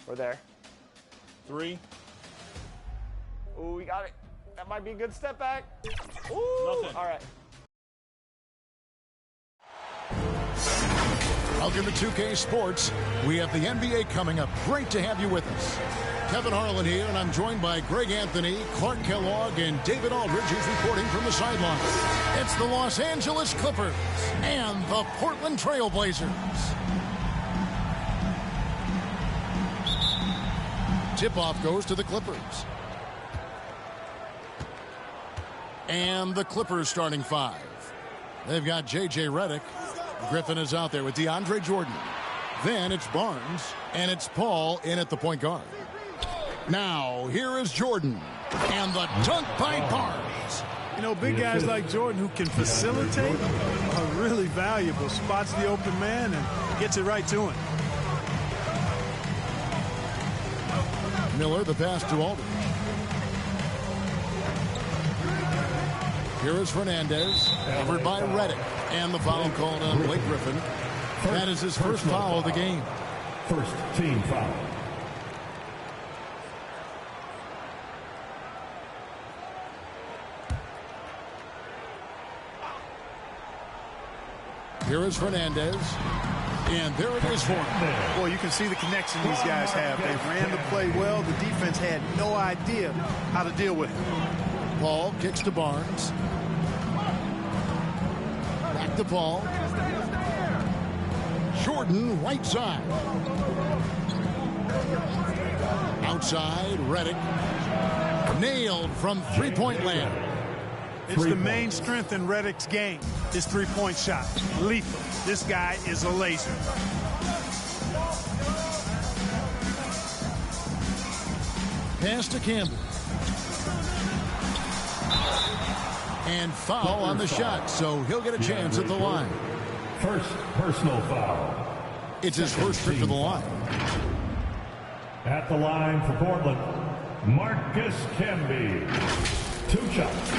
We're there. 3. Ooh, we got it. That might be a good step back. Ooh, Nothing. all right. Welcome to 2K Sports. We have the NBA coming up. Great to have you with us. Kevin Harlan here, and I'm joined by Greg Anthony, Clark Kellogg, and David Aldridge, who's reporting from the sideline. It's the Los Angeles Clippers and the Portland Trail Blazers. Tip-off goes to the Clippers. And the Clippers starting 5. They've got J.J. Redick. Griffin is out there with DeAndre Jordan. Then it's Barnes, and it's Paul in at the point guard. Now, here is Jordan, and the dunk by Barnes. You know, big guys like Jordan who can facilitate are really valuable. Spots the open man and gets it right to him. Miller, the pass to Aldridge. Here is Fernandez, covered by Redick. And the foul called on Blake Griffin. That is his first foul of the game. First team foul. Here is Fernandez. And there it is for him. Boy, you can see the connection these guys have. They ran the play well. The defense had no idea how to deal with it. Paul kicks to Barnes. Back to Paul. Jordan, right side. Outside, Redick. Nailed from three-point land. It's the main strength in Redick's game, his three-point shot. Lethal. This guy is a laser. Pass to Campbell. And foul on the shot, so he'll get a chance at the line. First personal foul. It's his first trip to the line. At the line for Portland, Marcus Camby. 2 shots.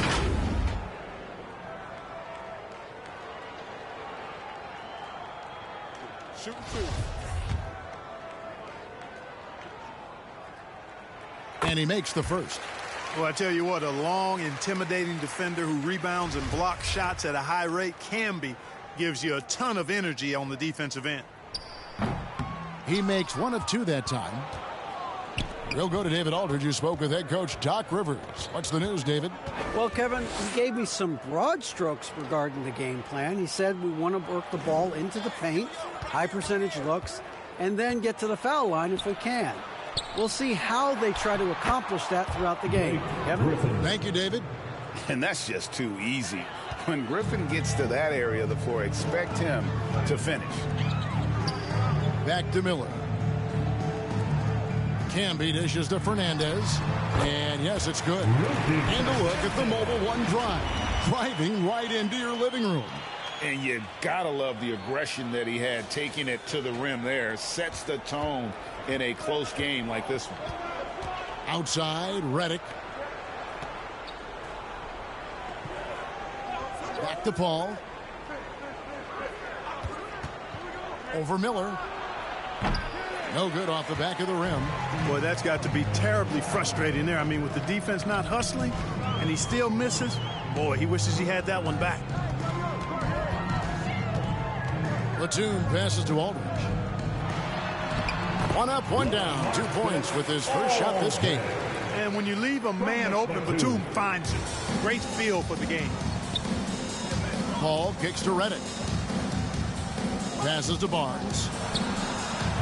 Shoot 2. And he makes the first. Well, I tell you what, a long, intimidating defender who rebounds and blocks shots at a high rate, Camby, gives you a ton of energy on the defensive end. He makes 1 of 2 that time. We'll go to David Aldridge, who spoke with head coach Doc Rivers. What's the news, David? Well, Kevin, he gave me some broad strokes regarding the game plan. He said we want to work the ball into the paint, high percentage looks, and then get to the foul line if we can. We'll see how they try to accomplish that throughout the game. Kevin? Thank you, David. And that's just too easy. When Griffin gets to that area of the floor, expect him to finish. Back to Miller. Camby dishes to Fernandez. And yes, it's good. And a look at the Mobile One drive. Driving right into your living room. And you gotta love the aggression that he had, taking it to the rim there. Sets the tone in a close game like this one. Outside, Redick. Back to Paul. Over Miller. No good off the back of the rim. Boy, that's got to be terribly frustrating there. I mean, with the defense not hustling and he still misses, boy, he wishes he had that one back. Platoon passes to Aldridge. 1 up, 1 down. 2 points with his first shot this game. And when you leave a man open, Batum finds it. Great feel for the game. Paul kicks to Redick. Passes to Barnes.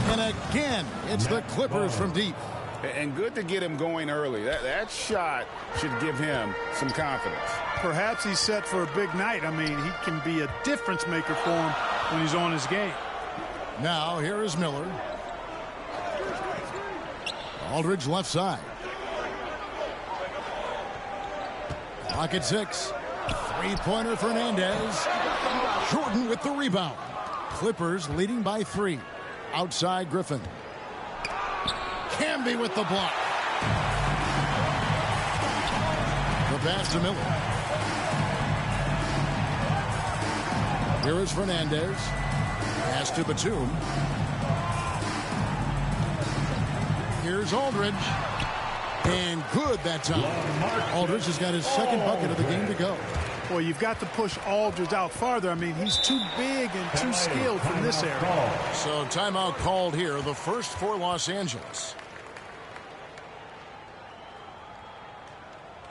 And again, it's the Clippers from deep. And good to get him going early. That shot should give him some confidence. Perhaps he's set for a big night. I mean, he can be a difference maker for him when he's on his game. Now, here is Miller. Aldridge left side. Clock at 6. Three-pointer Fernandez. Jordan with the rebound. Clippers leading by 3. Outside Griffin. Camby with the block. The pass to Miller. Here is Fernandez. Pass to Batum. Here's Aldridge. And good that time. Aldridge has got his second bucket of the game to go. Well, you've got to push Aldridge out farther. I mean, he's too big and too skilled from this area. So timeout called here, the first for Los Angeles.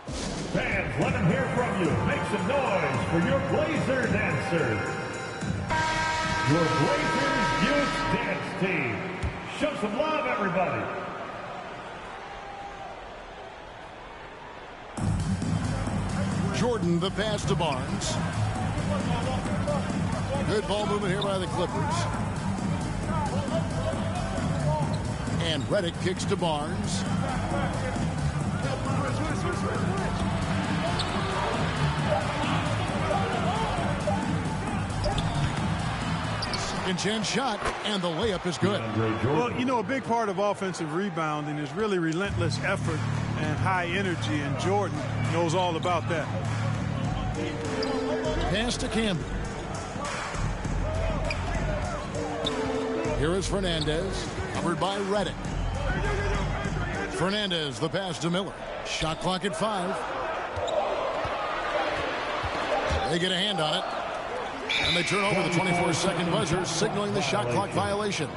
Fans, let them hear from you. Make some noise for your Blazer dancers. Your Blazers Youth Dance Team. Show some love, everybody. Jordan, the pass to Barnes. Good ball movement here by the Clippers. And Redick kicks to Barnes. Second chance shot, and the layup is good. Well, you know, a big part of offensive rebounding is really relentless effort and high energy, and Jordan knows all about that. Pass to Camby. Here is Fernandez, covered by Redick. Fernandez, the pass to Miller. Shot clock at 5. They get a hand on it. And they turn over the 24-second buzzer, signaling the shot clock violation.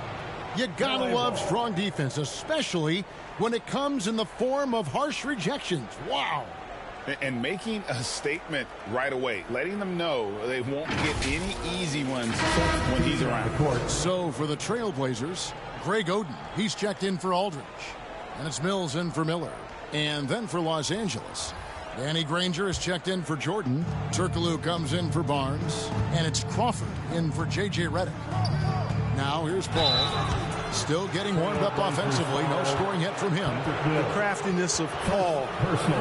You gotta love strong defense, especially when it comes in the form of harsh rejections. Wow. And making a statement right away, letting them know they won't get any easy ones when he's around. So for the Trailblazers, Greg Oden, he's checked in for Aldridge. And it's Mills in for Miller. And then for Los Angeles, Danny Granger is checked in for Jordan. Turkoglu comes in for Barnes. And it's Crawford in for J.J. Redick. Now here's Paul. Still getting warmed up offensively. No scoring hit from him. The craftiness of Paul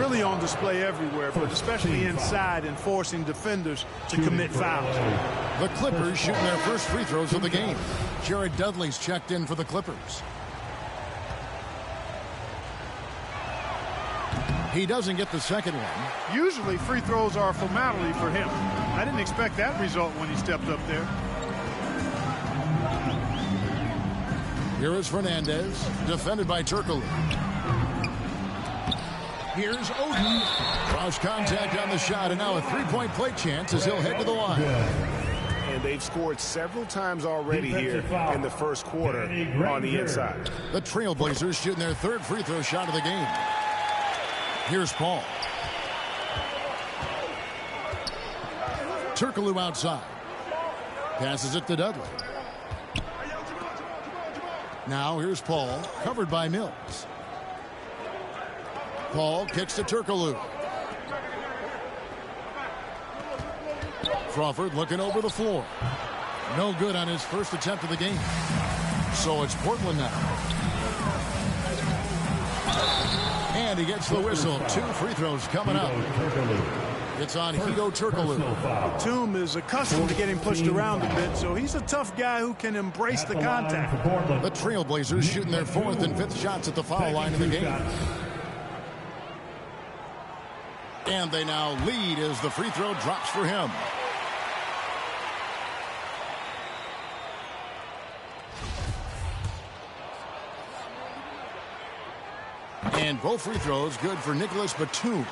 really on display everywhere, but especially inside and forcing defenders to commit fouls. The Clippers shooting their first free throws of the game. Jared Dudley's checked in for the Clippers. He doesn't get the second one. Usually free throws are a formality for him. I didn't expect that result when he stepped up there. Here is Fernandez, defended by Turkoglu. Here's Oden. Cross contact on the shot, and now a three-point play chance as he'll head to the line. And they've scored several times already here in the first quarter on the inside. The Trailblazers shooting their third free throw shot of the game. Here's Paul. Turkoglu outside. Passes it to Dudley. Now here's Paul, covered by Mills. Paul kicks to Turkoglu. Crawford looking over the floor. No good on his first attempt of the game. So it's Portland now. And he gets the whistle. 2 free throws coming up. It's on Hedo Turkoglu. Batum is accustomed to getting pushed around a bit, so he's a tough guy who can embrace the contact. The Trailblazers shooting their 4th and 5th shots at the foul line of the game. And they now lead as the free throw drops for him. And both free throws good for Nicholas Batum.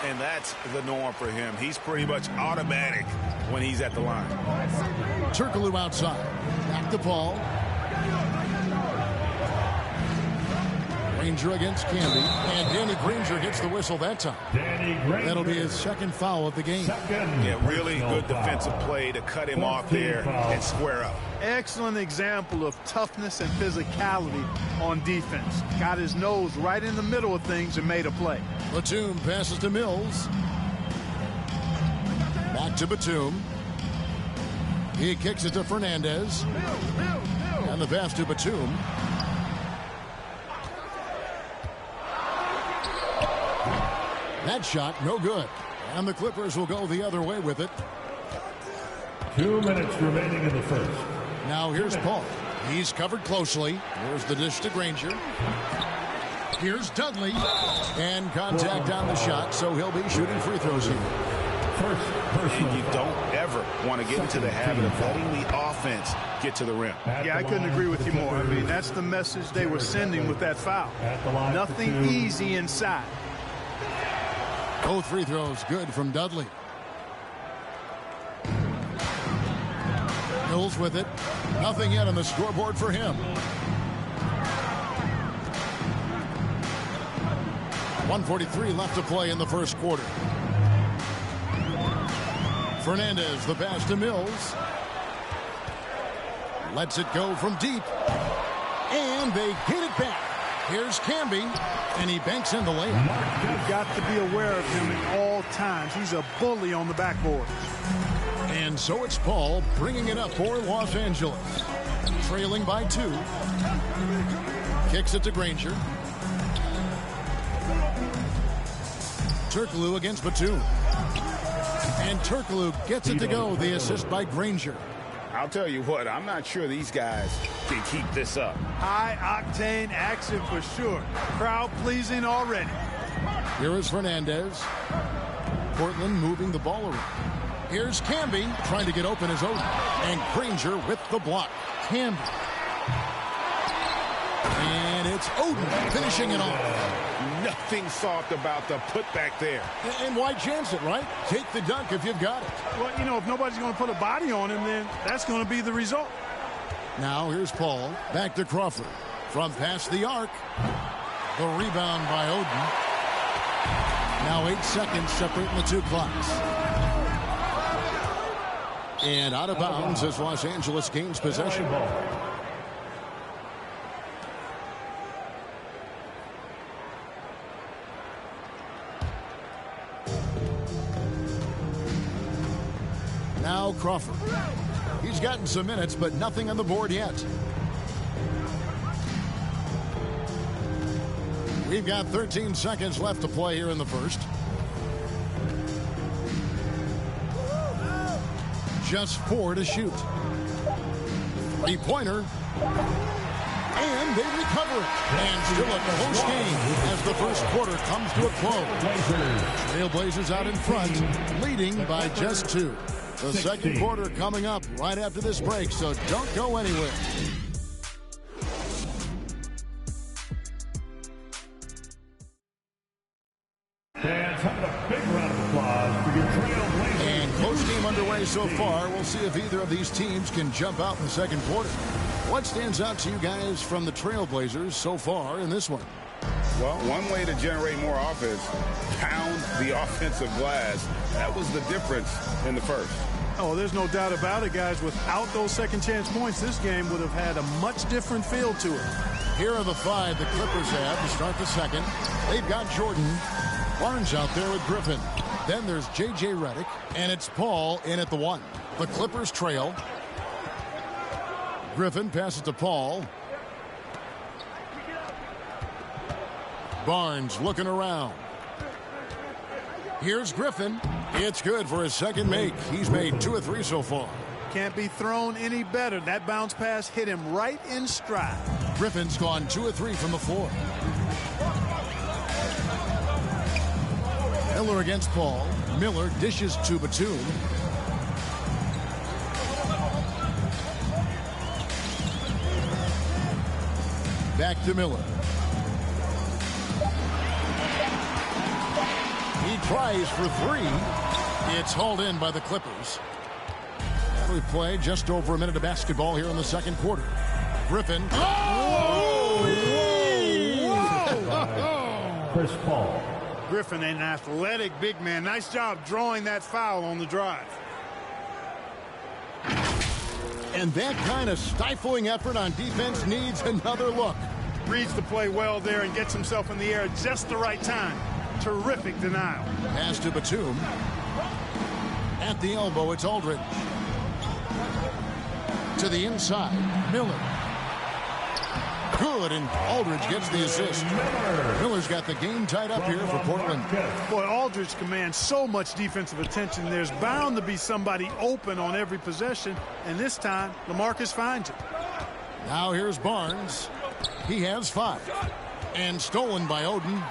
And that's the norm for him. He's pretty much automatic when he's at the line. Turkoglu outside. Back to Paul. Granger against Camby. And Danny Granger gets the whistle that time. That'll be his second foul of the game. Yeah, really good defensive play to cut him off there and square up. Excellent example of toughness and physicality on defense. Got his nose right in the middle of things and made a play. Batum passes to Mills. Back to Batum. He kicks it to Fernandez. And the pass to Batum. That shot, no good. And the Clippers will go the other way with it. 2 minutes remaining in the first. Now here's Paul. He's covered closely. There's the dish to Granger. Here's Dudley. And contact on the shot, so he'll be shooting free throws here. And you don't ever want to get into the habit of letting the offense get to the rim. Yeah, I couldn't agree with you more. I mean, that's the message they were sending with that foul. Nothing easy inside. Both free throws good from Dudley. Mills with it. Nothing yet on the scoreboard for him. 1:43 left to play in the first quarter. Fernandez, the pass to Mills. Lets it go from deep. And they get it back. Here's Camby, and he banks in the layup. You've got to be aware of him at all times. He's a bully on the backboard. And so it's Paul bringing it up for Los Angeles. Trailing by 2. Kicks it to Granger. Turkoglu against Batum. And Turkoglu gets it to go. The assist by Granger. I'll tell you what, I'm not sure these guys can keep this up. High-octane action for sure. Crowd-pleasing already. Here is Fernandez. Portland moving the ball around. Here's Camby trying to get open as Oden. And Granger with the block. Camby. And it's Oden finishing it off. Nothing soft about the putback there. And why chance it, right? Take the dunk if you've got it. Well, you know, if nobody's going to put a body on him, then that's going to be the result. Now here's Paul. Back to Crawford. From past the arc. The rebound by Oden. Now 8 seconds separating the 2 clocks. And out of bounds as Los Angeles gains possession. Now Crawford. He's gotten some minutes, but nothing on the board yet. We've got 13 seconds left to play here in the first. Just 4 to shoot. 3-pointer. And they recover it. And still a close game as the first quarter comes to a close. Trailblazers out in front, leading by just 2. The second quarter coming up right after this break, so don't go anywhere. Fans, have a big round of applause for your Trailblazers. And close game underway so far. We'll see if either of these teams can jump out in the second quarter. What stands out to you guys from the Trailblazers so far in this one? Well, one way to generate more offense, pound the offensive glass. That was the difference in the first. Oh, there's no doubt about it, guys. Without those second chance points, this game would have had a much different feel to it. Here are the 5 the Clippers have to start the second. They've got Jordan. Barnes out there with Griffin. Then there's J.J. Redick, and it's Paul in at the 1. The Clippers trail. Griffin passes to Paul. Barnes looking around. Here's Griffin. It's good for his second make. He's made 2 of 3 so far. Can't be thrown any better. That bounce pass hit him right in stride. Griffin's gone 2 of 3 from the floor. Miller against Paul. Miller dishes to Batum. Back to Miller. He tries for 3. It's hauled in by the Clippers. We play just over a minute of basketball here in the second quarter. Griffin. Chris Paul. Griffin, an athletic big man. Nice job drawing that foul on the drive. And that kind of stifling effort on defense needs another look. Reads the play well there and gets himself in the air at just the right time. Terrific denial. Pass to Batum. At the elbow, it's Aldridge. To the inside, Miller. Good, and Aldridge gets the assist. Miller's got the game tied up here for Portland. Boy, Aldridge commands so much defensive attention. There's bound to be somebody open on every possession, and this time, LaMarcus finds it. Now here's Barnes. He has 5. And stolen by Oden.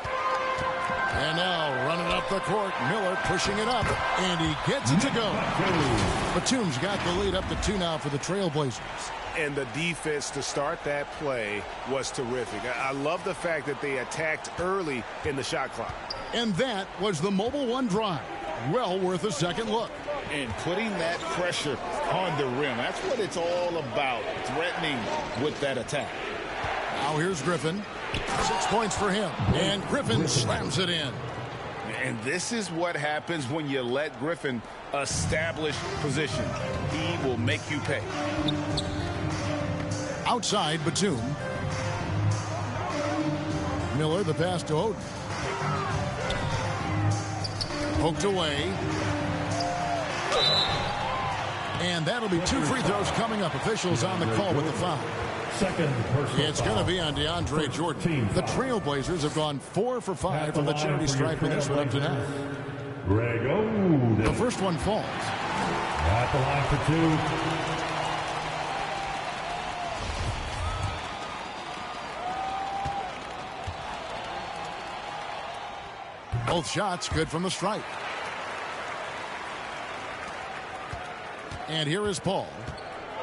And now running up the court, Miller pushing it up, and he gets it to go. Batum's got the lead up to 2 now for the Trailblazers. And the defense to start that play was terrific. I love the fact that they attacked early in the shot clock. And that was the Mobile One drive. Well worth a second look. And putting that pressure on the rim. That's what it's all about, threatening with that attack. Now here's Griffin. 6 points for him. And Griffin slams it in. And this is what happens when you let Griffin establish position. He will make you pay. Outside, Batum. Miller, the pass to Oden. Poked away. And that'll be 2 free throws coming up. Officials on the call with the foul. It's going to be on DeAndre Jordan. The Trailblazers have gone 4 for 5 from the charity stripe in this one up to now. Greg Oden. The first one falls. At the line for 2. Both shots good from the stripe. And here is Paul.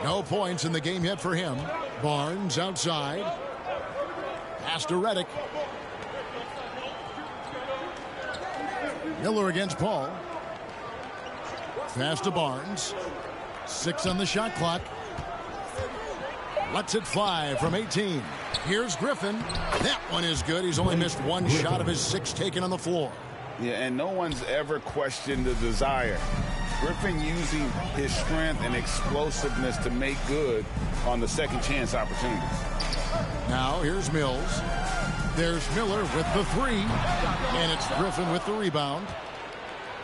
No points in the game yet for him. Barnes outside. Pass to Redick. Miller against Paul. Pass to Barnes. 6 on the shot clock. Lets it fly from 18. Here's Griffin. That one is good. He's only missed 1 shot of his 6 taken on the floor. Yeah, and no one's ever questioned the desire. Griffin using his strength and explosiveness to make good on the second chance opportunities. Now here's Mills. There's Miller with the 3. And it's Griffin with the rebound.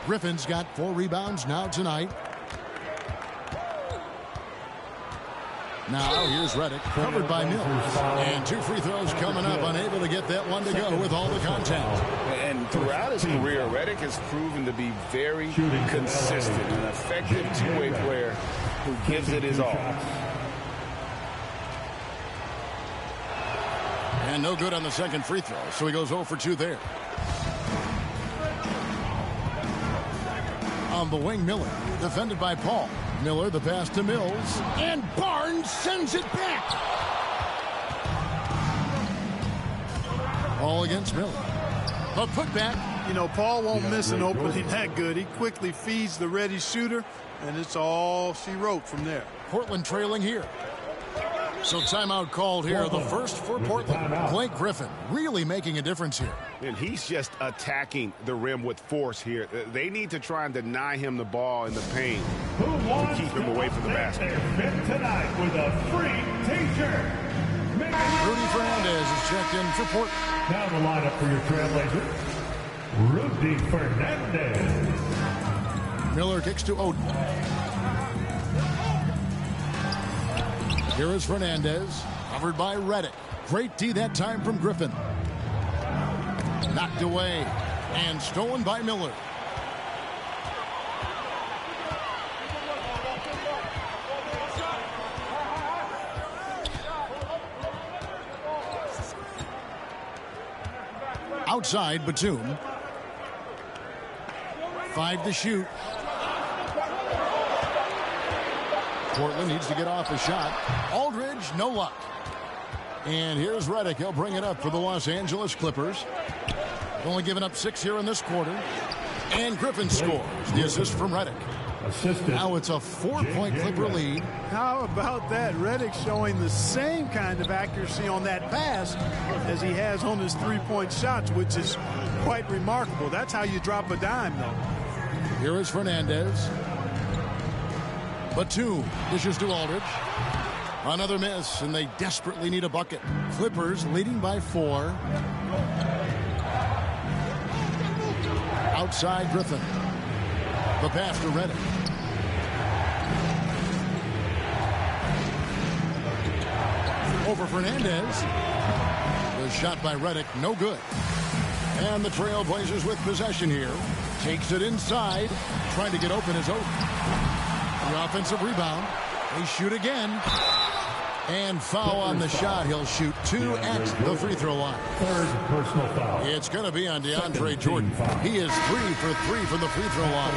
Griffin's got 4 rebounds now tonight. Now here's Redick, covered by Mills. And 2 free throws coming up, unable to get that one to go with all the contact. And throughout his career, Redick has proven to be very consistent, an effective two-way player who gives it his all. And no good on the second free throw, so he goes 0 for 2 there. On the wing, Miller, defended by Paul. Miller, the pass to Mills. And Barnes sends it back. All against Miller. A putback. You know, Paul won't miss an opening that good. He quickly feeds the ready shooter, and it's all she wrote from there. Portland trailing here. So timeout called here. The first for Portland. Blake Griffin really making a difference here. And he's just attacking the rim with force here. They need to try and deny him the ball in the paint to keep him away from the basket. Tonight with a free t-shirt. Rudy Fernandez is checked in for Portland. Now the lineup for your Trailblazers. Rudy Fernandez. Miller kicks to Oden. Here is Fernandez, covered by Redick. Great D that time from Griffin. Knocked away and stolen by Miller. Outside, Batum. 5 to shoot. Portland needs to get off a shot. Aldridge, no luck. And here's Redick. He'll bring it up for the Los Angeles Clippers. Only given up 6 here in this quarter. And Griffin scores the assist from Redick. Now it's a 4-point Clipper lead. How about that? Redick showing the same kind of accuracy on that pass as he has on his 3-point shots, which is quite remarkable. That's how you drop a dime, though. Here is Fernandez. Batum dishes to Aldridge. Another miss, and they desperately need a bucket. Clippers leading by 4. Outside Griffin. The pass to Redick. Over Fernandez. The shot by Redick, no good. And the Trailblazers with possession here. Takes it inside. Trying to get open is Oden. The offensive rebound. They shoot again. And foul on the shot. He'll shoot 2 at the free throw line. Third personal foul. It's going to be on DeAndre Jordan. He is 3 for 3 from the free throw line.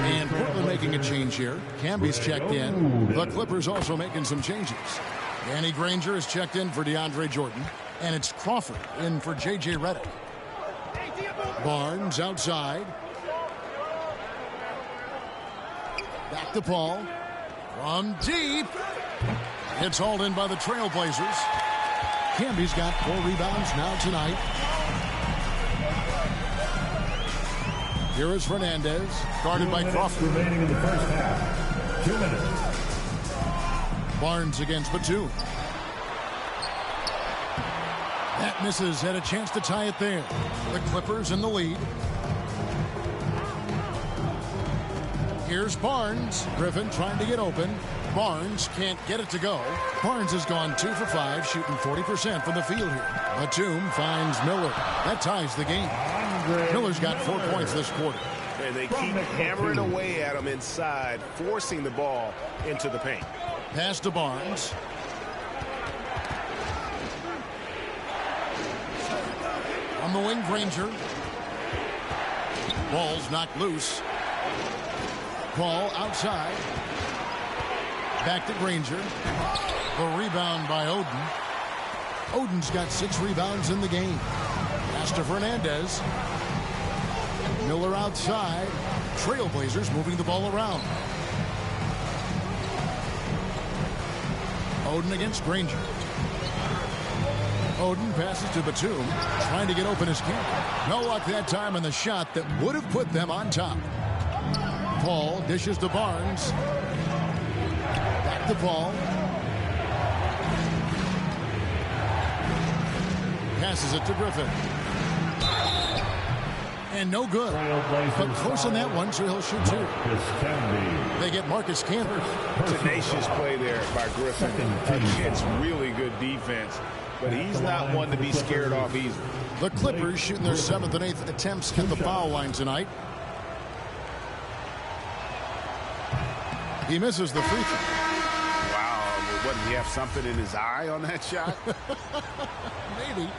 And Portland making a change here. Camby's checked in. The Clippers also making some changes. Danny Granger is checked in for DeAndre Jordan. And it's Crawford in for J.J. Redick. Barnes outside. Back to Paul. From deep. It's hauled in by the Trailblazers. Camby's got 4 rebounds now tonight. Here is Fernandez, guarded by Crawford. Remaining in the first half. 2 minutes. Barnes against Batum. That misses. Had a chance to tie it there. The Clippers in the lead. Here's Barnes. Griffin trying to get open. Barnes can't get it to go. Barnes has gone 2 for 5, shooting 40% from the field here. Batum finds Miller. That ties the game. Miller's got 4 points this quarter. And they keep hammering away at him inside, forcing the ball into the paint. Pass to Barnes. On the wing, Granger. Ball's knocked loose. Paul outside. Back to Granger. The rebound by Oden. Oden's got 6 rebounds in the game. Pass to Fernandez. Miller outside. Trailblazers moving the ball around. Oden against Granger. Oden passes to Batum, trying to get open his kick. No luck that time on the shot that would have put them on top. Paul dishes to Barnes. Back to Paul. Passes it to Griffin. And no good. But close on that one, so he'll shoot 2. They get Marcus Camby. Tenacious play there by Griffin against really good defense. But he's not one to be scared off easily. The Clippers shooting their 7th and 8th attempts at the foul line tonight. He misses the free throw. Wow, what, did he have something in his eye on that shot? Maybe.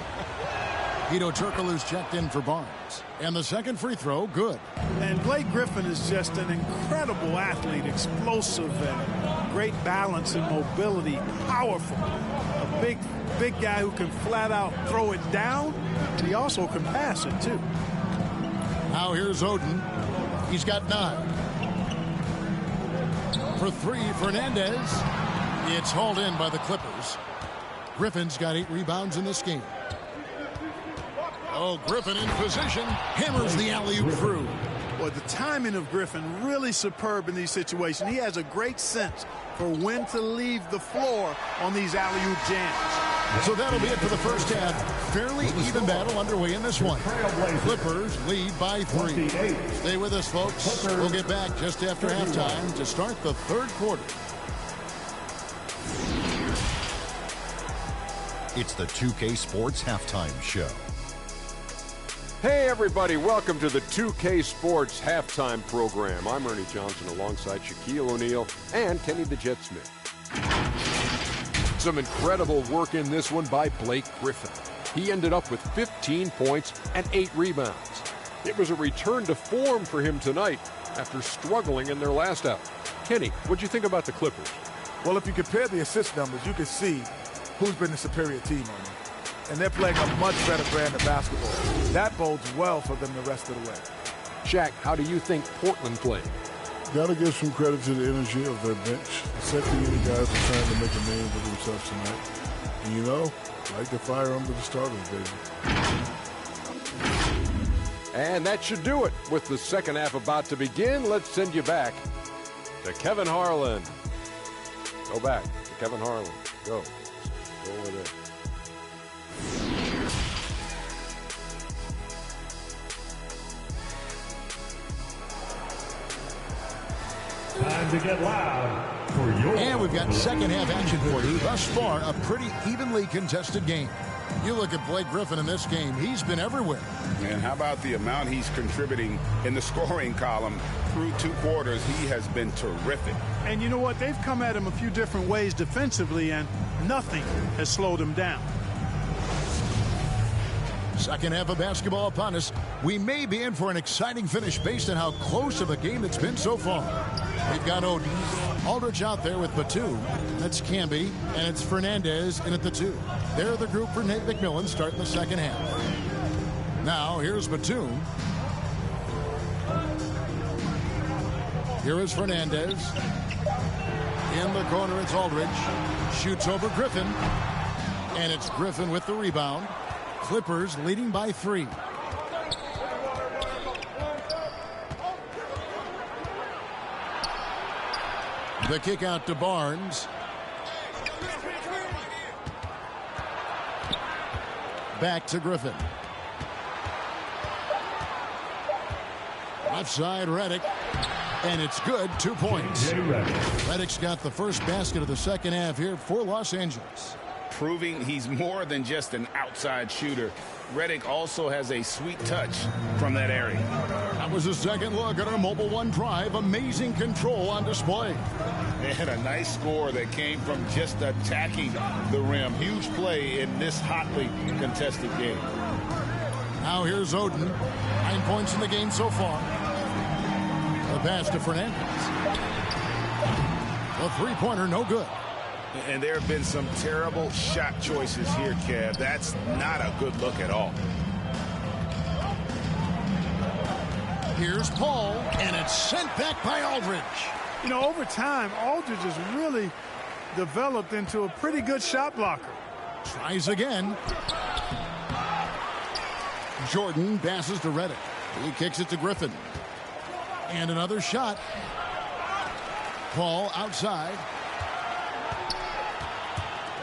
Hedo Turkoglu's checked in for Barnes. And the second free throw, good. And Blake Griffin is just an incredible athlete, explosive and great balance and mobility, powerful. A big guy who can flat out throw it down, and he also can pass it too. Now here's Oden. He's got 9. For 3, Fernandez. It's hauled in by the Clippers. Griffin's got 8 rebounds in this game. Oh, Griffin in position. Hammers the alley-oop through. Well, the timing of Griffin really superb in these situations. He has a great sense for when to leave the floor on these alley-oop jams. So that'll be it for the first half. Fairly even battle underway in this one. Clippers lead by 3. Stay with us, folks. We'll get back just after halftime to start the third quarter. It's the 2K Sports Halftime Show. Hey everybody, welcome to the 2K Sports Halftime Program. I'm Ernie Johnson alongside Shaquille O'Neal and Kenny the Jet Smith. Some incredible work in this one by Blake Griffin. He ended up with 15 points and 8 rebounds. It was a return to form for him tonight after struggling in their last out. Kenny, what'd you think about the Clippers? Well, if you compare the assist numbers, you can see who's been the superior team on them. And they're playing a much better brand of basketball. That bodes well for them the rest of the way. Shaq, how do you think Portland played? Got to give some credit to the energy of their bench. The second unit guys are trying to make a name for themselves tonight. And you know, like the fire under the starters, baby. And that should do it. With the second half about to begin, let's send you back to Kevin Harlan. Go back to Kevin Harlan. Go. Go over there. Time to get loud for your... And we've got second half action for you. Thus far, a pretty evenly contested game. You look at Blake Griffin in this game, he's been everywhere. And how about the amount he's contributing in the scoring column through 2 quarters? He has been terrific. And you know what? They've come at him a few different ways defensively, and nothing has slowed him down. Second half of basketball upon us. We may be in for an exciting finish based on how close of a game it's been so far. We've got Oden. Aldridge out there with Batum. That's Camby, and it's Fernandez in at the 2. They're the group for Nate McMillan starting the second half. Now, here's Batum. Here is Fernandez. In the corner, it's Aldridge. Shoots over Griffin. And it's Griffin with the rebound. Clippers leading by 3. The kick out to Barnes. Back to Griffin. Left side, Redick. And it's good, 2 points. Redick's got the first basket of the second half here for Los Angeles. Proving he's more than just an outside shooter. Redick also has a sweet touch from that area. That was a second look at our Mobile One drive. Amazing control on display. They had a nice score that came from just attacking the rim. Huge play in this hotly contested game. Now here's Oden. 9 points in the game so far. The pass to Fernandez. The three-pointer, no good. And there have been some terrible shot choices here, Kev. That's not a good look at all. Here's Paul, and it's sent back by Aldridge. You know, over time, Aldridge has really developed into a pretty good shot blocker. Tries again. Jordan passes to Redick. He kicks it to Griffin. And another shot. Paul outside.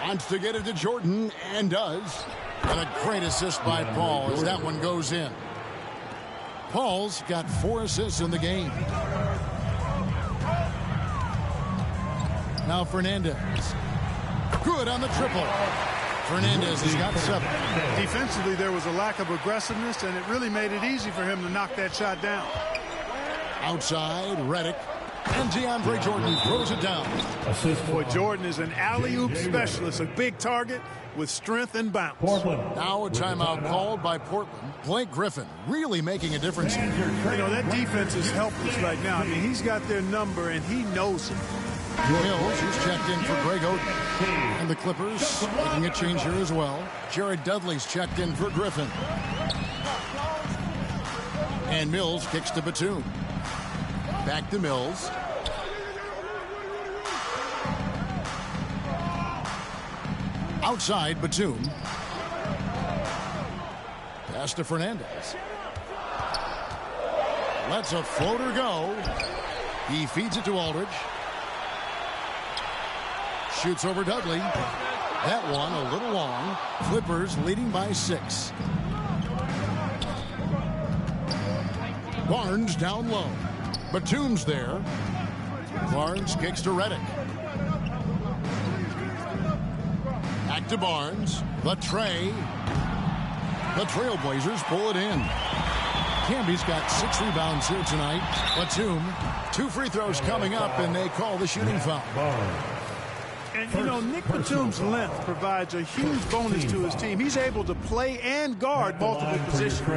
Wants to get it to Jordan, and does. And a great assist by Paul as that one goes in. Paul's got 4 assists in the game. Now Fernandez. Good on the triple. Fernandez has got 7. Defensively, there was a lack of aggressiveness, and it really made it easy for him to knock that shot down. Outside, Redick. And DeAndre Jordan throws it down. Boy, Jordan is an alley-oop specialist, a big target with strength and bounce. Now a timeout called by Portland. Blake Griffin really making a difference. You know, that defense is helpless right now. I mean, he's got their number, and he knows it. Mills, who's checked in for Greg Oden. And the Clippers making a change here as well. Jared Dudley's checked in for Griffin. And Mills kicks to Batum. Back to Mills. Outside, Batum. Pass to Fernandez. Lets a floater go. He feeds it to Aldridge. Shoots over Dudley. That one a little long. Clippers leading by 6. Barnes down low. Batum's there. Barnes kicks to Redick. Back to Barnes. The tray. The Trailblazers pull it in. Camby's got 6 rebounds here tonight. Batum, 2 free throws coming up, and they call the shooting foul. And, you know, Nick Batum's length provides a huge bonus to his team. He's able to play and guard multiple positions.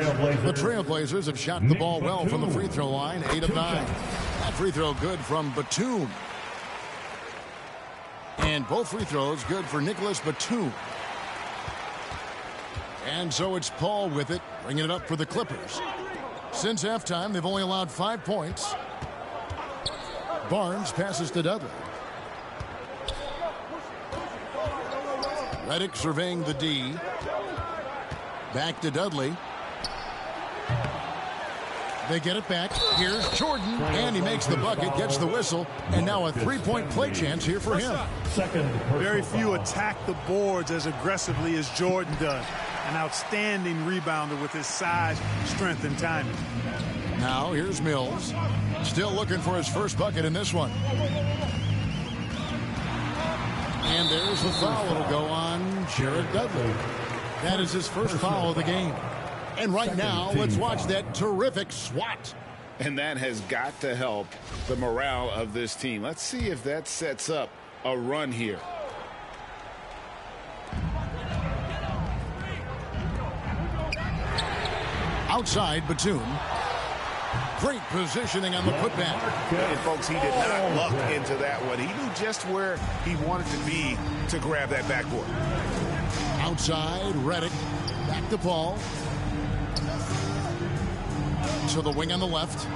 The Trailblazers have shot the ball well from the free throw line, 8 of 9. That free throw good from Batum. And both free throws good for Nicholas Batum. And so it's Paul with it, bringing it up for the Clippers. Since halftime, they've only allowed 5 points. Barnes passes to Dudley. Redick surveying the D. Back to Dudley. They get it back. Here's Jordan, and he makes the bucket, gets the whistle, and now a 3-point play chance here for him. Very few attack the boards as aggressively as Jordan does. An outstanding rebounder with his size, strength, and timing. Now here's Mills. Still looking for his first bucket in this one. And there's the foul. It'll go on Jared Dudley. That is his first foul of the game. And right now, let's watch that terrific swat. And that has got to help the morale of this team. Let's see if that sets up a run here. Outside, Batum. Great positioning on the putback. And folks, he did not luck into that one. He knew just where he wanted to be to grab that backboard. Outside, Redick. Back to Paul. To the wing on the left.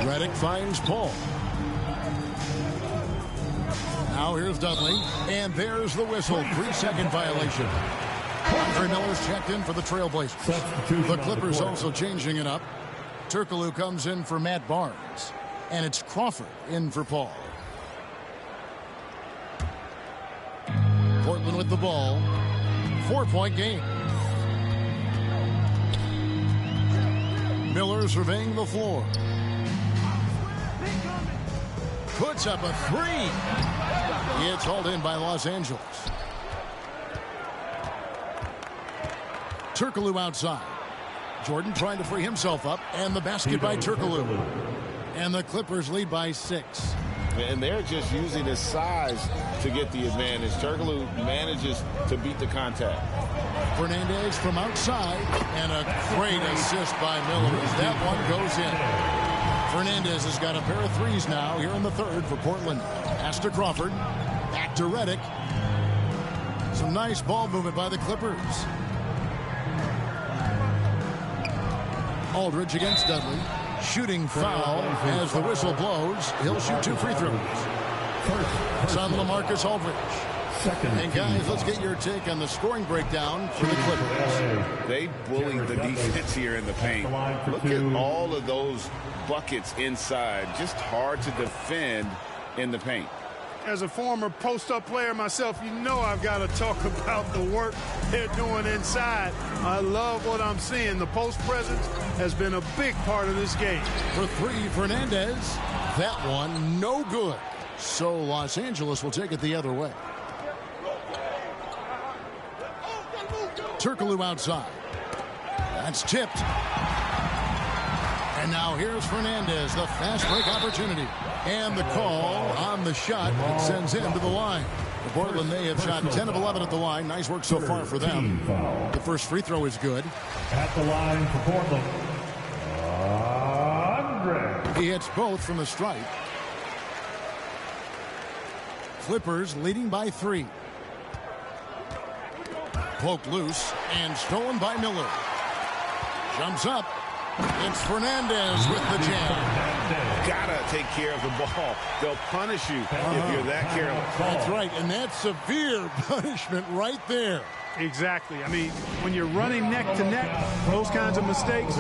Redick finds Paul. Now here's Dudley. And there's the whistle. 3-second violation. Andre Miller's checked in for the Trailblazers. The Clippers also changing it up. Turkoglu comes in for Matt Barnes. And it's Crawford in for Paul. Portland with the ball. 4-point game. Miller surveying the floor. Puts up a three. It's hauled in by Los Angeles. Turkoglu outside. Jordan trying to free himself up. And the basket by Turkoglu. And the Clippers lead by 6. And they're just using his size to get the advantage. Turkoglu manages to beat the contact. Fernandez from outside. And a great assist by Miller as that one goes in. Fernandez has got a pair of threes now here in the third for Portland. Pass to Crawford. Back to Redick. Some nice ball movement by the Clippers. Aldridge against Dudley. Shooting foul as the whistle blows. He'll shoot 2 free throws. It's on LaMarcus Aldridge. And guys, let's get your take on the scoring breakdown for the Clippers. They bullied the defense here in the paint. Look at all of those buckets inside. Just hard to defend in the paint. As a former post-up player myself, you know I've got to talk about the work they're doing inside. I love what I'm seeing. The post presence has been a big part of this game. For 3, Fernandez. That one, no good. So Los Angeles will take it the other way. Turkoglu outside. That's tipped. And now here's Fernandez, the fast break opportunity. And the call on the shot that sends him to the line. The Portland, they have shot 10 of 11 at the line. Nice work so far for them. The first free throw is good. At the line for Portland, Andre. He hits both from the stripe. Clippers leading by 3. Poked loose and stolen by Miller. Jumps up. It's Fernandez with the jam. Gotta take care of the ball. They'll punish you if you're that careless. That's right, and that's severe punishment right there. Exactly. I mean, when you're running neck to neck, those kinds of mistakes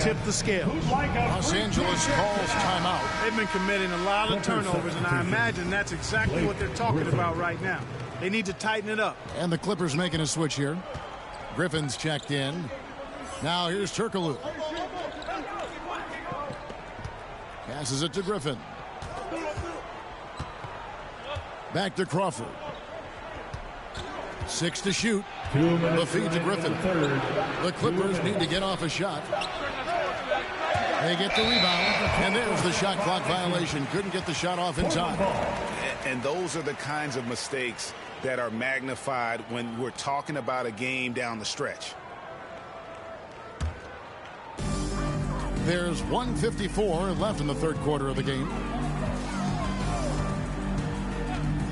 tip the scale. Los Angeles calls timeout. They've been committing a lot of turnovers, and I imagine that's exactly what they're talking about right now. They need to tighten it up. And the Clippers making a switch here. Griffin's checked in. Now here's Turkoglu. Passes it to Griffin. Back to Crawford. 6 to shoot. The feed to Griffin. The Clippers need to get off a shot. They get the rebound, and there's the shot clock violation. Couldn't get the shot off in time. And those are the kinds of mistakes that are magnified when we're talking about a game down the stretch. There's 1:54 left in the third quarter of the game.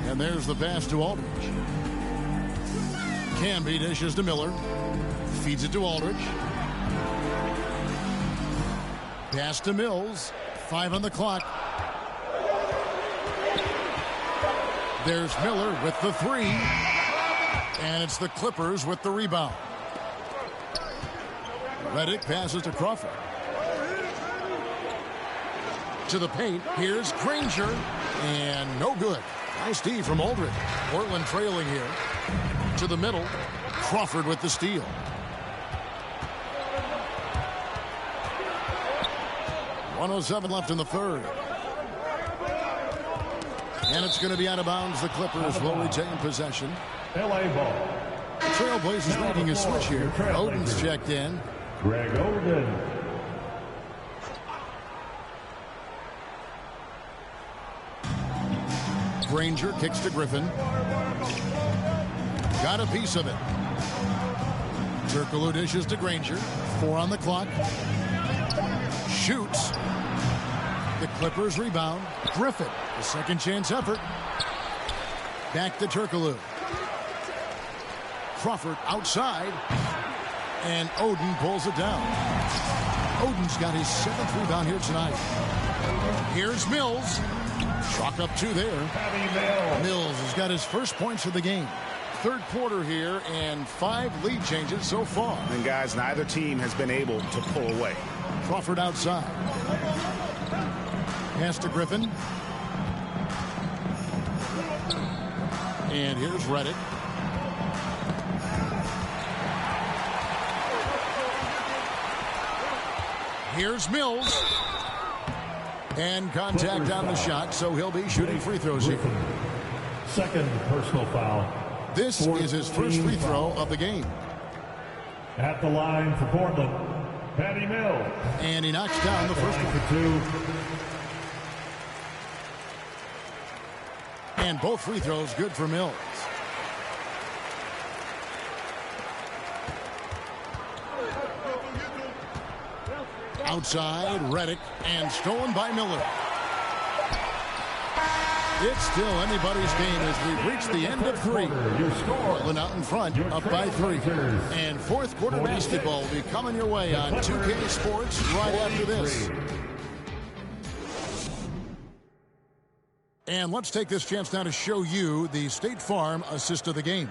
And there's the pass to Aldridge. Camby dishes to Miller. Feeds it to Aldridge. Pass to Mills. 5 on the clock. There's Miller with the 3. And it's the Clippers with the rebound. Redick passes to Crawford. To the paint. Here's Granger. And no good. Nice D from Aldridge. Portland trailing here. To the middle. Crawford with the steal. .107 left in the third. And it's going to be out of bounds. The Clippers will retain possession. L.A. ball. The Trailblazers making a switch here. Oden's checked in. Greg Oden. Granger kicks to Griffin. Got a piece of it. Turkoglu dishes to Granger. 4 on the clock. Shoots. The Clippers rebound. Griffin, a second chance effort. Back to Turkoglu. Crawford outside. And Oden pulls it down. Oden's got his 7th rebound here tonight. Here's Mills. Chalk up 2 there. Mills has got his first points of the game. Third quarter here and 5 lead changes so far. And guys, neither team has been able to pull away. Crawford outside. Pass to Griffin. And here's Redick. Here's Mills. And contact on the shot, so he'll be shooting free throws here. Second personal foul. This is his first free throw of the game. At the line for Portland, Patty Mills. And he knocks down the first one. For 2. And both free throws good for Mills. Outside, Redick, and stolen by Miller. It's still anybody's game as we reach the end of 3. Portland out in front, up by 3. And fourth quarter basketball will be coming your way on 2K Sports right after this. And let's take this chance now to show you the State Farm assist of the game.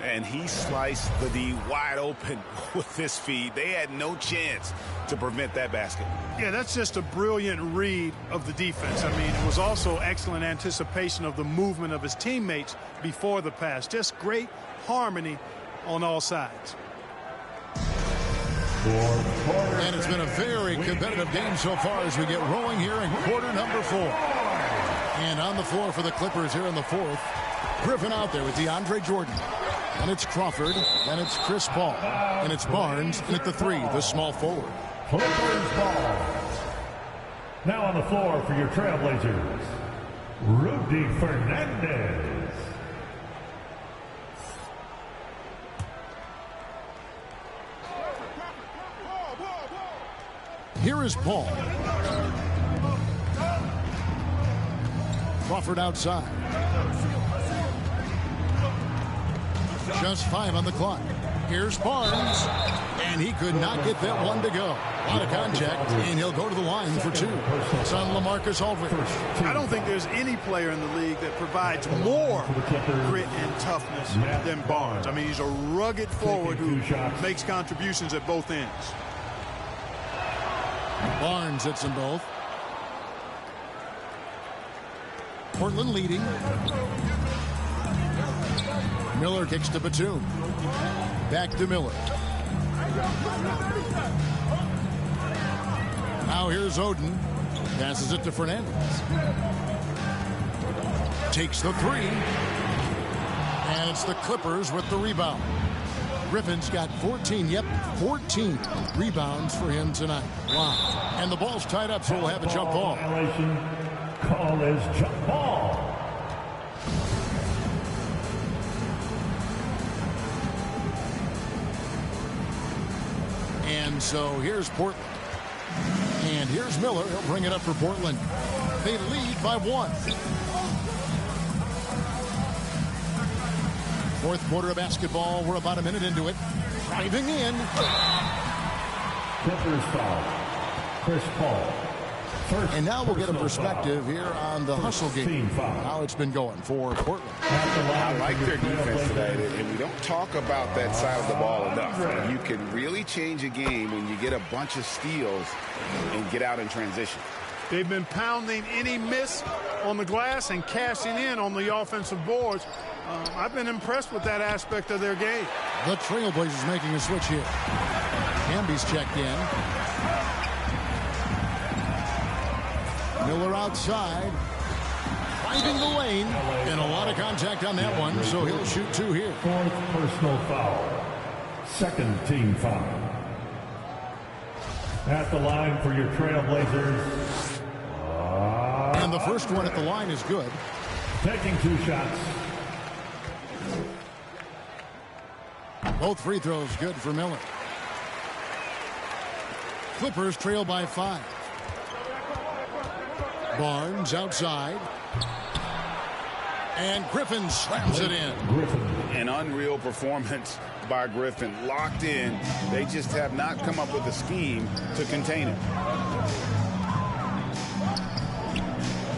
And he sliced the D wide open with his feed. They had no chance to prevent that basket. Yeah, that's just a brilliant read of the defense. I mean, it was also excellent anticipation of the movement of his teammates before the pass. Just great harmony on all sides. And it's been a very competitive game so far as we get rolling here in quarter number 4. And on the floor for the Clippers here in the 4th, Griffin out there with DeAndre Jordan. And it's Crawford, and it's Chris Paul, and it's Barnes, and at the 3, the small forward. Clippers ball. Now on the floor for your Trailblazers, Rudy Fernandez. Here is Paul. Crawford outside. Just 5 on the clock. Here's Barnes. And he could not get that one to go. A lot of contact, and he'll go to the line for 2. It's on LaMarcus Aldridge. I don't think there's any player in the league that provides more grit and toughness than Barnes. I mean, he's a rugged forward who makes contributions at both ends. Barnes hits them both. Portland leading. Miller kicks to Batum. Back to Miller. Now here's Oden. Passes it to Fernandez. Takes the 3. And it's the Clippers with the rebound. Griffin's got 14 rebounds for him tonight. Wow. And the ball's tied up, so we'll have a jump ball. Violation. Call is jump ball. And so here's Portland. And here's Miller. He'll bring it up for Portland. They lead by 1. Fourth quarter of basketball. We're about a minute into it. Driving in. Clippers foul. Chris Paul. And now we'll get a perspective here on the hustle game, how it's been going for Portland. I like their defense today, and we don't talk about that side of the ball enough. You can really change a game when you get a bunch of steals and get out in transition. They've been pounding any miss on the glass and cashing in on the offensive boards. I've been impressed with that aspect of their game. The Trailblazers making a switch here. Camby's checked in. Miller outside. Finding the lane. And a lot of contact. contact on that one, so he'll shoot 2 here. 4th personal foul. 2nd team foul. At the line for your Trailblazers. And the first one at the line is good. Taking 2 shots. Both free throws good for Miller. Clippers trail by 5. Barnes outside. And Griffin slams it in. An unreal performance by Griffin. Locked in. They just have not come up with a scheme to contain it.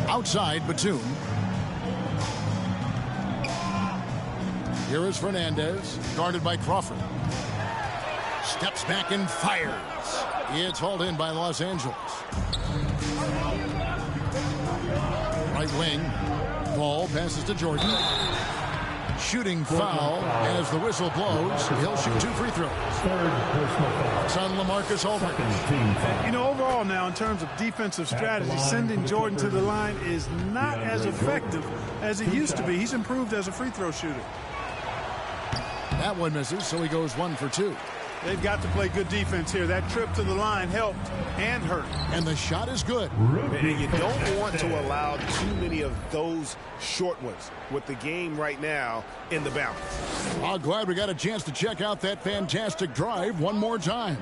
Outside, Batum. Here is Fernandez, guarded by Crawford. Steps back and fires. It's hauled in by Los Angeles. Right wing. Ball passes to Jordan. Shooting foul as the whistle blows. He'll shoot 2 free throws. 3rd personal foul. It's on LaMarcus Aldridge. 2nd team foul. You know, overall now, in terms of defensive strategy, sending Jordan to the line is not as effective as it used to be. He's improved as a free throw shooter. That one misses, so he goes 1 for 2. They've got to play good defense here. That trip to the line helped and hurt. And the shot is good. And you don't want to allow too many of those short ones with the game right now in the balance. I'm glad we got a chance to check out that fantastic drive one more time.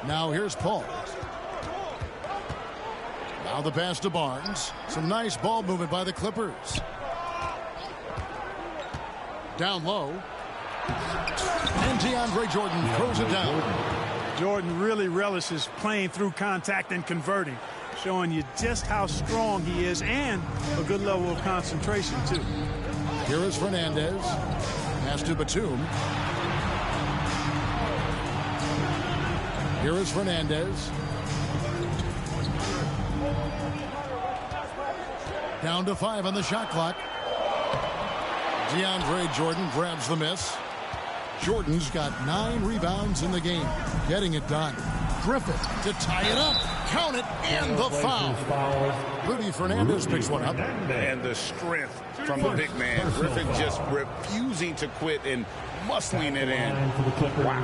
Now here's Paul. Now the pass to Barnes. Some nice ball movement by the Clippers. Down low. And DeAndre Jordan throws it down. Jordan really relishes playing through contact and converting, showing you just how strong he is and a good level of concentration, too. Here is Fernandez. Pass to Batum. Here is Fernandez. Down to 5 on the shot clock. DeAndre Jordan grabs the miss. Jordan's got 9 rebounds in the game. Getting it done. Griffin to tie it up. Count it, and the foul. Rudy Fernandez picks one up. And the strength from the big man. Griffin just refusing to quit and muscling it in. Wow.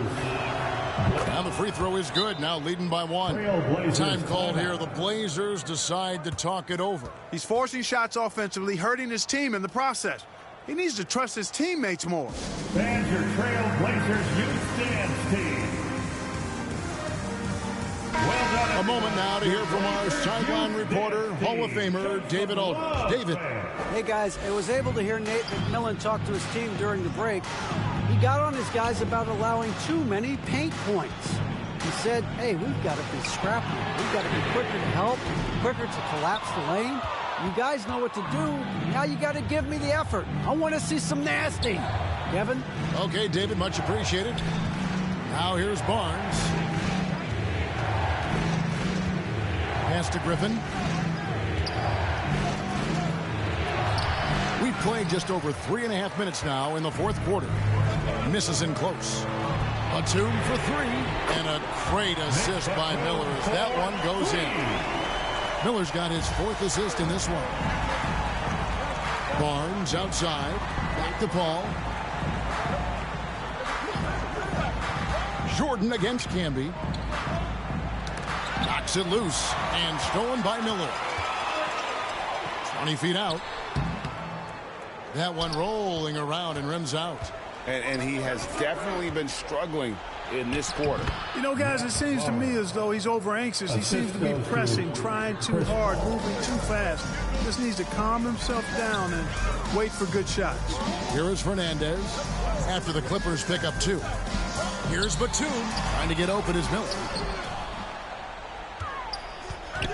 Now the free throw is good. Now leading by 1. Time called here. The Blazers decide to talk it over. He's forcing shots offensively, hurting his team in the process. He needs to trust his teammates more. And your Trailblazers youth dance team. Well done. A moment now to hear from our sideline reporter, Hall of Famer David Aldridge. David. Hey, guys, I was able to hear Nate McMillan talk to his team during the break. He got on his guys about allowing too many paint points. He said, hey, we've got to be scrappy. We've got to be quicker to help, quicker to collapse the lane. You guys know what to do. Now you got to give me the effort. I want to see some nasty. Kevin? Okay, David, much appreciated. Now here's Barnes. Pass to Griffin. We've played just over 3.5 minutes now in the 4th quarter. Misses in close. Batum for 3. And a great assist by Miller as that one goes in. Miller's got his 4th assist in this one. Barnes outside. Back to Paul. Jordan against Camby. Knocks it loose and stolen by Miller. 20 feet out. That one rolling around and rims out. And he has definitely been struggling in this quarter. You know, guys, it seems to me as though he's over anxious. He seems to be pressing, trying too hard, moving too fast. He just needs to calm himself down and wait for good shots. Here is Fernandez after the Clippers pick up 2. Here's Batum trying to get open as Miller.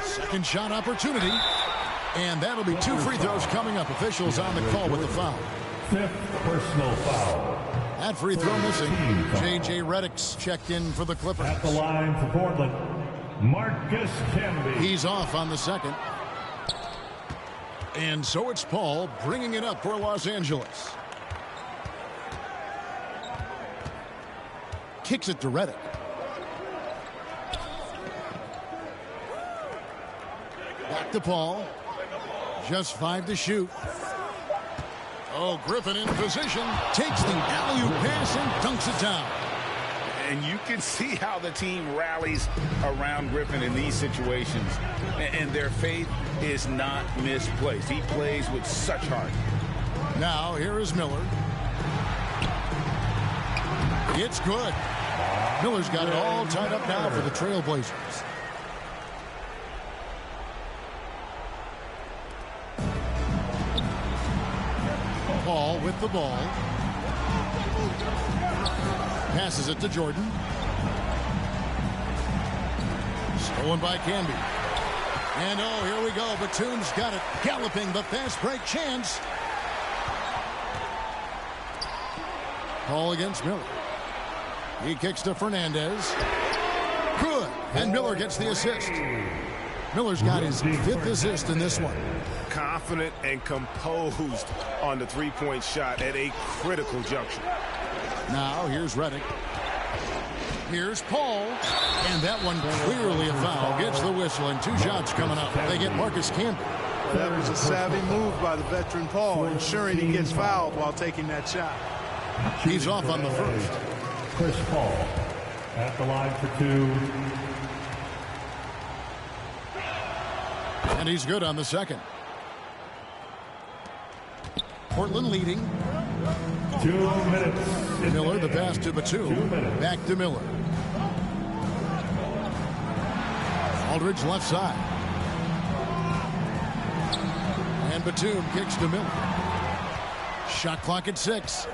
Second shot opportunity. And that'll be 2 free throws coming up. Officials on the call with the foul. 5th personal foul. That free throw missing. J.J. Redick's checked in for the Clippers. At the line for Portland, Marcus Camby. He's off on the second. And so it's Paul bringing it up for Los Angeles. Kicks it to Redick. Back to Paul. Just 5 to shoot. Oh, Griffin in position, takes the alley-oop pass and dunks it down. And you can see how the team rallies around Griffin in these situations. And their faith is not misplaced. He plays with such heart. Now, here is Miller. It's good. Miller's got it all tied up now for the Trailblazers. Paul with the ball. Passes it to Jordan. Stolen by Camby. And oh, here we go. Batum's got it. Galloping the fast break chance. Paul against Miller. He kicks to Fernandez. Good. And Miller gets the assist. Miller's got his 5th assist in this one. Confident and composed on the three-point shot at a critical juncture. Now, here's Redick. Here's Paul. And that one clearly a foul. Gets the whistle, and 2 shots coming up. They get Marcus Camby. That was a savvy move by the veteran Paul, ensuring he gets fouled while taking that shot. He's off on the first. Chris Paul at the line for 2. And he's good on the second. Portland leading. 2 minutes. Miller, the pass to Batum. Back to Miller. Aldridge left side. And Batum kicks to Miller. Shot clock at 6.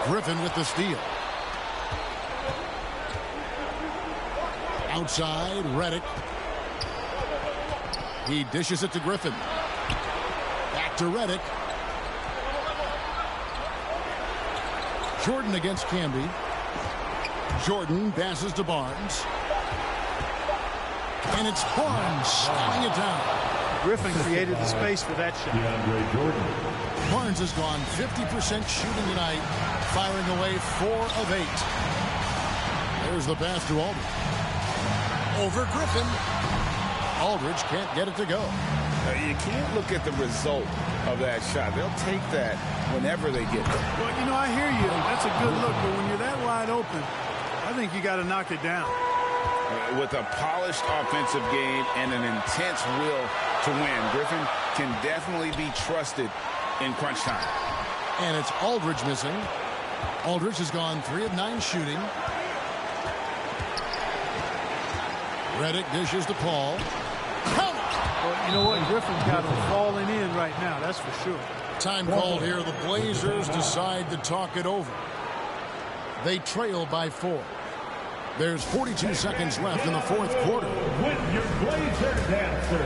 Griffin with the steal. Outside, Redick. He dishes it to Griffin. Back to Redick. Jordan against Camby. Jordan passes to Barnes. And it's Barnes slamming it down. Griffin created the space for that shot. DeAndre Jordan. Barnes has gone 50% shooting tonight, firing away 4 of 8. There's the pass to Aldridge. Over Griffin. Aldridge can't get it to go. You can't look at the result of that shot. They'll take that whenever they get it. Well, you know, I hear you. That's a good look, but when you're that wide open, I think you got to knock it down. With a polished offensive game and an intense will to win, Griffin can definitely be trusted in crunch time. And it's Aldridge missing. Aldridge has gone 3 of 9 shooting. Redick dishes to Paul. Well, you know what? Griffin's got him falling in right now, that's for sure. Time called here. The Blazers decide to talk it over. They trail by 4. There's 42 seconds left in the 4th quarter. With your Blazer dancer.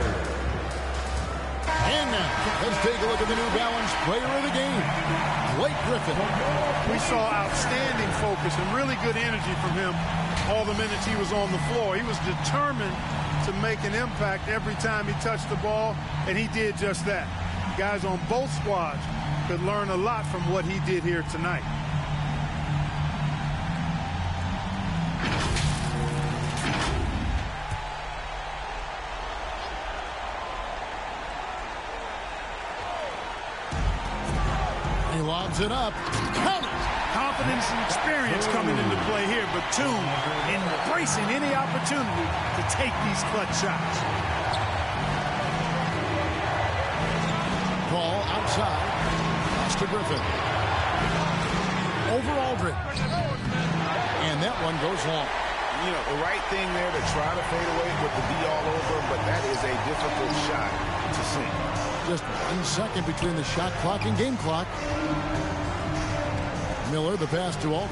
And now, let's take a look at the New Balance player of the game, Blake Griffin. We saw outstanding focus and really good energy from him all the minutes he was on the floor. He was determined to make an impact every time he touched the ball, and he did just that. Guys on both squads could learn a lot from what he did here tonight. He lobs it up. Count it! Confidence and experience coming into play here. Batum embracing any opportunity to take these clutch shots. Ball outside. Pass to Griffin. Over Aldridge. And that one goes long. You know, the right thing there to try to fade away with the D all over, but that is a difficult shot to see. Just 1 second between the shot clock and game clock. Miller, the pass to Aldridge.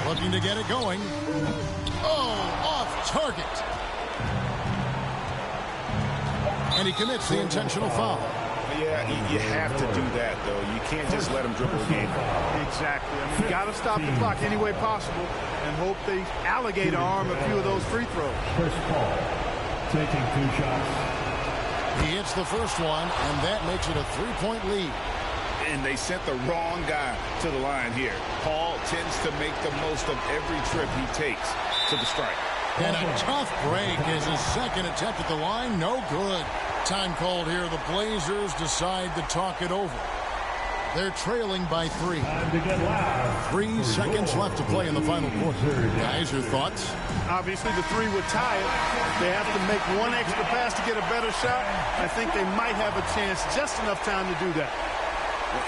Looking to get it going. Oh, off target. And he commits the intentional foul. Yeah, you have to do that, though. You can't just let him dribble the game. Exactly. I mean, you got to stop the clock any way possible and hope they alligator arm a few of those free throws. Chris Paul taking 2 shots. He hits the first one, and that makes it a 3-point lead. And they sent the wrong guy to the line here. Paul tends to make the most of every trip he takes to the strike. And a tough break as his second attempt at the line, no good. Time called here. The Blazers decide to talk it over. They're trailing by 3. Time to get loud. 3 seconds left to play in the final quarter. Guys, your thoughts? Obviously, the 3 would tie it. They have to make one extra pass to get a better shot. I think they might have a chance, just enough time to do that.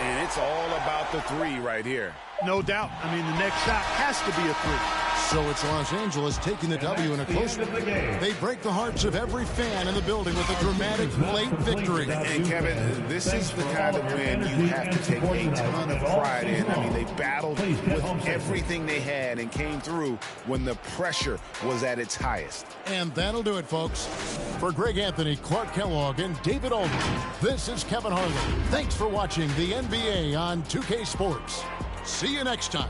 And it's all about the 3 right here. No doubt. I mean, the next shot has to be a 3. So it's Los Angeles taking the W in a close one. They break the hearts of every fan in the building with a dramatic late victory. And Kevin, this is the kind of win you have to take a ton of pride in. I mean, they battled with everything they had and came through when the pressure was at its highest. And that'll do it, folks. For Greg Anthony, Clark Kellogg, and David Aldridge, this is Kevin Harlan. Thanks for watching the NBA on 2K Sports. See you next time.